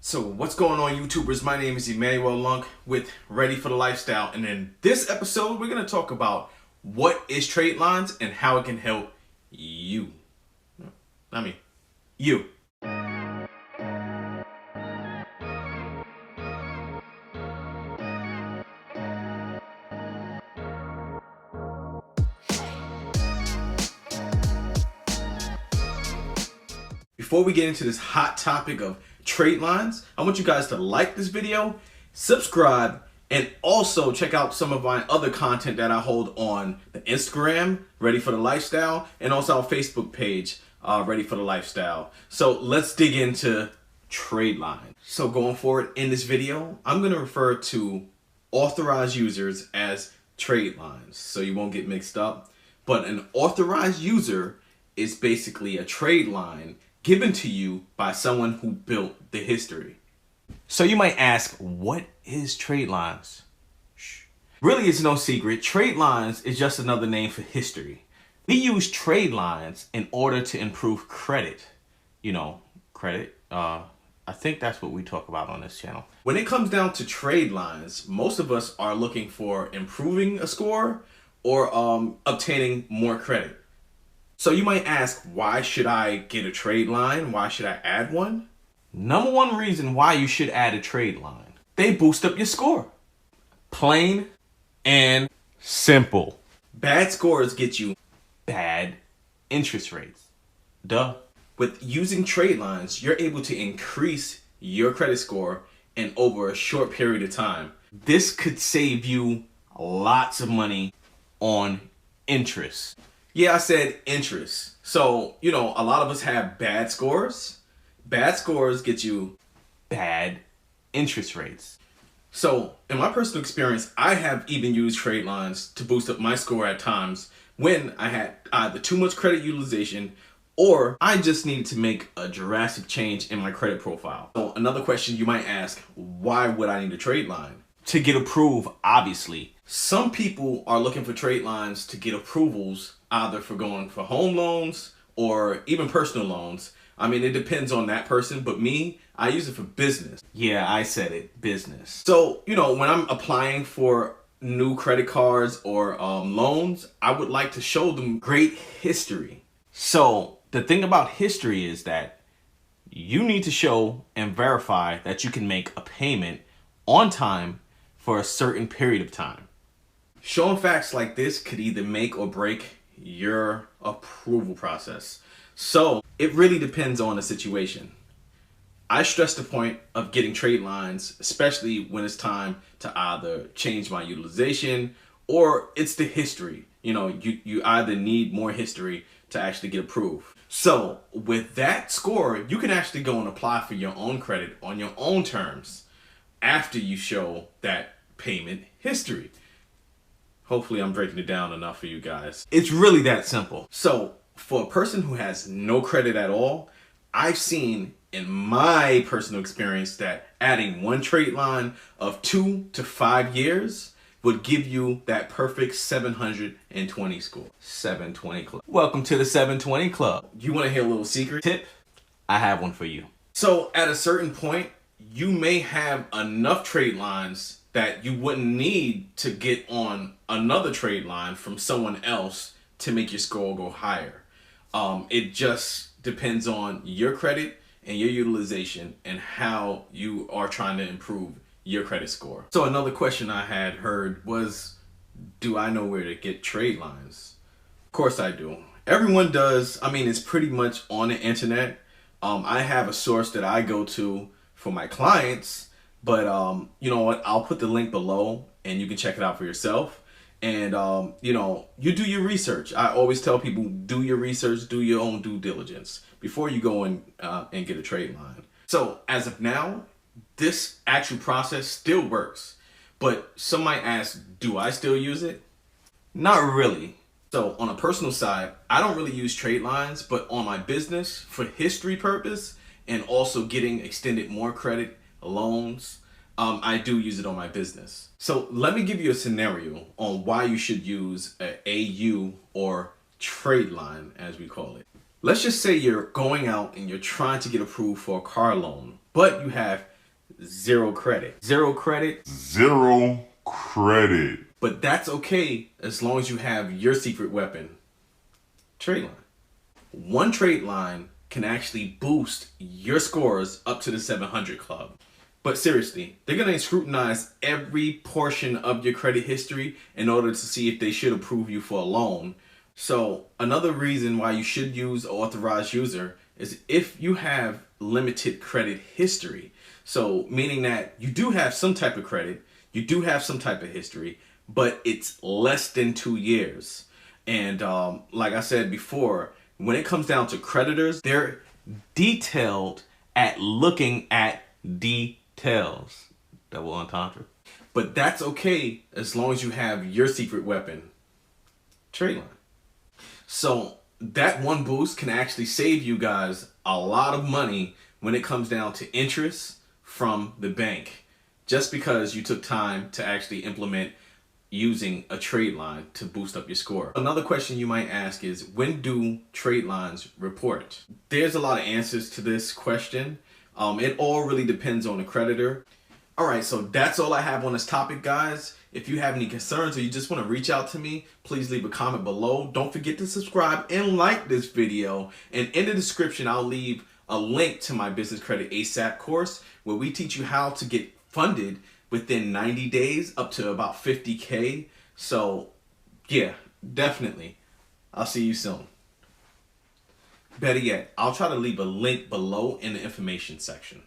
So what's going on, YouTubers? My name is Emmanuel Lunk with Ready for the Lifestyle, and in this episode we're going to talk about what is Tradelines and how it can help you. I mean, you. Before we get into this hot topic of Tradelines, I want you guys to like this video, subscribe, and also check out some of my other content that I hold on the Instagram, Ready for the Lifestyle, and also our Facebook page, Ready for the Lifestyle. So let's dig into Tradelines. So going forward in this video, I'm going to refer to authorized users as Tradelines, so you won't get mixed up. But an authorized user is basically a trade line given to you by someone who built the history. So you might ask, what is Tradelines? Really, it's no secret. Tradelines is just another name for history. We use Tradelines in order to improve credit. You know, credit. I think that's what we talk about on this channel. When it comes down to Tradelines, most of us are looking for improving a score or obtaining more credit. So you might ask, why should I get a trade line? Why should I add one? Number one reason why you should add a trade line: they boost up your score. Plain and simple. Bad scores get you bad interest rates. Duh. With using trade lines, you're able to increase your credit score in over a short period of time. This could save you lots of money on interest. Yeah, I said interest. So, you know, a lot of us have bad scores. Bad scores get you bad interest rates. So, in my personal experience, I have even used trade lines to boost up my score at times when I had either too much credit utilization or I just needed to make a drastic change in my credit profile. So, another question you might ask, why would I need a trade line? To get approved, obviously. Some people are looking for trade lines to get approvals, either for going for home loans or even personal loans. I mean, it depends on that person, but me, I use it for business. Yeah, I said it, business. So, you know, when I'm applying for new credit cards or loans, I would like to show them great history. So the thing about history is that you need to show and verify that you can make a payment on time for a certain period of time. Showing facts like this could either make or break your approval process. So it really depends on the situation. I stress the point of getting trade lines, especially when it's time to either change my utilization or it's the history. You know, you either need more history to actually get approved. So with that score, you can actually go and apply for your own credit on your own terms after you show that payment history. Hopefully I'm breaking it down enough for you guys. It's really that simple. So for a person who has no credit at all, I've seen in my personal experience that adding one trade line of 2 to 5 years would give you that perfect 720 score. 720 club. Welcome to the 720 club. You want to hear a little secret tip? I have one for you. So at a certain point, you may have enough trade lines that you wouldn't need to get on another trade line from someone else to make your score go higher. It just depends on your credit and your utilization and how you are trying to improve your credit score. So another question I had heard was, do I know where to get trade lines? Of course I do. Everyone does. I mean, it's pretty much on the internet. I have a source that I go to for my clients, but you know what? I'll put the link below and you can check it out for yourself. And you know, you do your research. I always tell people, do your research, do your own due diligence before you go and get a trade line. So as of now, this actual process still works, but some might ask, do I still use it? Not really. So on a personal side, I don't really use trade lines, but on my business for history purpose and also getting extended more credit loans, I do use it on my business. So let me give you a scenario on why you should use an AU or trade line, as we call it. Let's just say you're going out and you're trying to get approved for a car loan, but you have zero credit. Zero credit. Zero credit. But that's okay as long as you have your secret weapon, trade line. One trade line can actually boost your scores up to the 700 club. But seriously, they're going to scrutinize every portion of your credit history in order to see if they should approve you for a loan. So another reason why you should use an authorized user is if you have limited credit history. So meaning that you do have some type of credit, you do have some type of history, but it's less than 2 years. And like I said before, when it comes down to creditors, they're detailed at looking at details. Double entendre. But that's okay as long as you have your secret weapon, trade line. So that one boost can actually save you guys a lot of money when it comes down to interest from the bank, just because you took time to actually implement using a trade line to boost up your score. Another question you might ask is, when do trade lines report? There's a lot of answers to this question. It all really depends on the creditor. Alright, so that's all I have on this topic, guys. If you have any concerns or you just want to reach out to me, please leave a comment below. Don't forget to subscribe and like this video. And in the description, I'll leave a link to my Business Credit ASAP course where we teach you how to get funded within 90 days up to about 50K. So yeah, definitely. I'll see you soon. Better yet, I'll try to leave a link below in the information section.